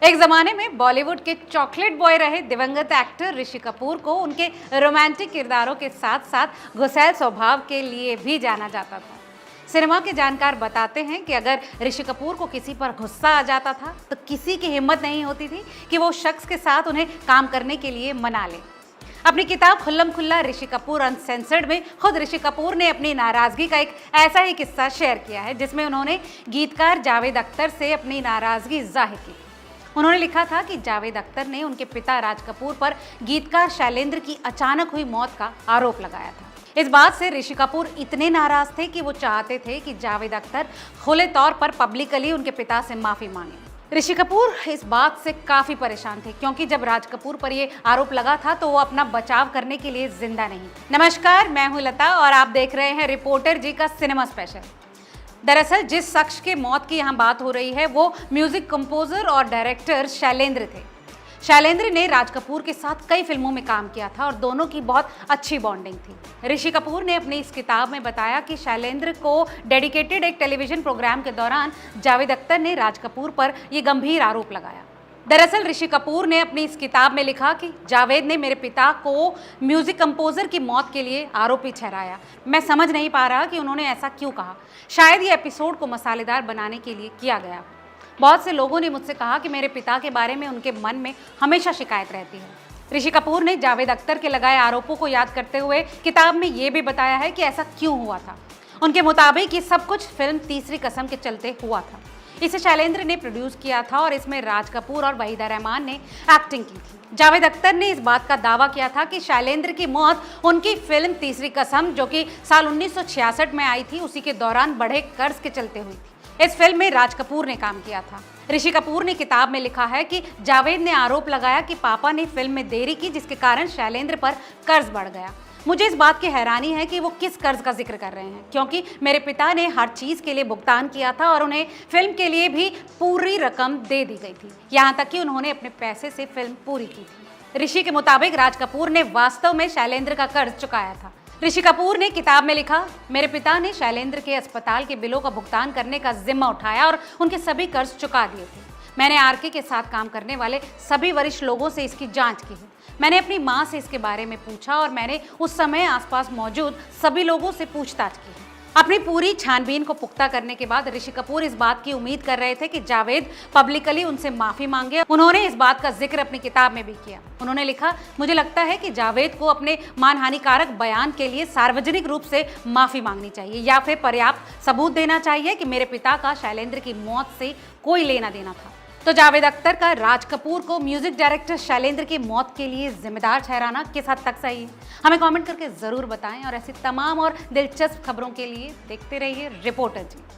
एक जमाने में बॉलीवुड के चॉकलेट बॉय रहे दिवंगत एक्टर ऋषि कपूर को उनके रोमांटिक किरदारों के साथ साथ गुस्सैल स्वभाव के लिए भी जाना जाता था। सिनेमा के जानकार बताते हैं कि अगर ऋषि कपूर को किसी पर गुस्सा आ जाता था तो किसी की हिम्मत नहीं होती थी कि वो शख्स के साथ उन्हें काम करने के लिए मना ले। अपनी किताब खुल्लम खुल्ला ऋषि कपूर अनसेंसर्ड में खुद ऋषि कपूर ने अपनी नाराजगी का एक ऐसा ही किस्सा शेयर किया है जिसमें उन्होंने गीतकार जावेद अख्तर से अपनी नाराजगी जाहिर की। उन्होंने लिखा था कि जावेद अख्तर ने उनके पिता राज कपूर पर गीतकार शैलेंद्र की अचानक हुई मौत का आरोप लगाया था। इस बात से ऋषि कपूर इतने नाराज थे कि वो चाहते थे कि जावेद अख्तर खुले तौर पर पब्लिकली उनके पिता से माफी मांगे। ऋषि कपूर इस बात से काफी परेशान थे क्योंकि जब राज कपूर पर ये आरोप लगा था तो वो अपना बचाव करने के लिए जिंदा नहीं। नमस्कार, मैं हूं लता और आप देख रहे हैं रिपोर्टर जी का सिनेमा स्पेशल। दरअसल जिस शख्स के मौत की यहाँ बात हो रही है वो म्यूजिक कंपोजर और डायरेक्टर शैलेंद्र थे। शैलेंद्र ने राज कपूर के साथ कई फिल्मों में काम किया था और दोनों की बहुत अच्छी बॉन्डिंग थी। ऋषि कपूर ने अपनी इस किताब में बताया कि शैलेंद्र को डेडिकेटेड एक टेलीविजन प्रोग्राम के दौरान जावेद अख्तर ने राज कपूर पर ये गंभीर आरोप लगाया। दरअसल ऋषि कपूर ने अपनी इस किताब में लिखा कि जावेद ने मेरे पिता को म्यूजिक कंपोजर की मौत के लिए आरोपी ठहराया। मैं समझ नहीं पा रहा कि उन्होंने ऐसा क्यों कहा। शायद ये एपिसोड को मसालेदार बनाने के लिए किया गया। बहुत से लोगों ने मुझसे कहा कि मेरे पिता के बारे में उनके मन में हमेशा शिकायत रहती है। ऋषि कपूर ने जावेद अख्तर के लगाए आरोपों को याद करते हुए किताब में ये भी बताया है कि ऐसा क्यों हुआ था। उनके मुताबिक ये सब कुछ फिल्म तीसरी कसम के चलते हुआ था। इसे शैलेंद्र ने प्रोड्यूस किया था और इसमें राज कपूर और वहीदा रहमान ने एक्टिंग की थी। जावेद अख्तर ने इस बात का दावा किया था कि शैलेंद्र की मौत उनकी फिल्म तीसरी कसम जो कि साल 1966 में आई थी उसी के दौरान बढ़े कर्ज के चलते हुई थी। इस फिल्म में राज कपूर ने काम किया था। ऋषि कपूर ने किताब में लिखा है कि जावेद ने आरोप लगाया कि पापा ने फिल्म में देरी की जिसके कारण शैलेंद्र पर कर्ज बढ़ गया। मुझे इस बात की हैरानी है कि वो किस कर्ज का जिक्र कर रहे हैं क्योंकि मेरे पिता ने हर चीज़ के लिए भुगतान किया था और उन्हें फिल्म के लिए भी पूरी रकम दे दी गई थी, यहाँ तक कि उन्होंने अपने पैसे से फिल्म पूरी की थी। ऋषि के मुताबिक राज कपूर ने वास्तव में शैलेंद्र का कर्ज चुकाया था। ऋषि कपूर ने किताब में लिखा, मेरे पिता ने शैलेंद्र के अस्पताल के बिलों का भुगतान करने का जिम्मा उठाया और उनके सभी कर्ज चुका दिए थे। मैंने आरके के साथ काम करने वाले सभी वरिष्ठ लोगों से इसकी जांच की है। मैंने अपनी मां से इसके बारे में पूछा और मैंने उस समय आसपास मौजूद सभी लोगों से पूछताछ की है। अपनी पूरी छानबीन को पुख्ता करने के बाद ऋषि कपूर इस बात की उम्मीद कर रहे थे कि जावेद पब्लिकली उनसे माफी मांगे। उन्होंने इस बात का जिक्र अपनी किताब में भी किया। उन्होंने लिखा, मुझे लगता है कि जावेद को अपने मानहानिकारक बयान के लिए सार्वजनिक रूप से माफी मांगनी चाहिए या फिर पर्याप्त सबूत देना चाहिए कि मेरे पिता का शैलेंद्र की मौत से कोई लेना देना था। तो जावेद अख्तर का राज कपूर को म्यूजिक डायरेक्टर शैलेंद्र की मौत के लिए जिम्मेदार ठहराना किस हद तक सही है, हमें कमेंट करके जरूर बताएं और ऐसी तमाम और दिलचस्प खबरों के लिए देखते रहिए रिपोर्टर जी।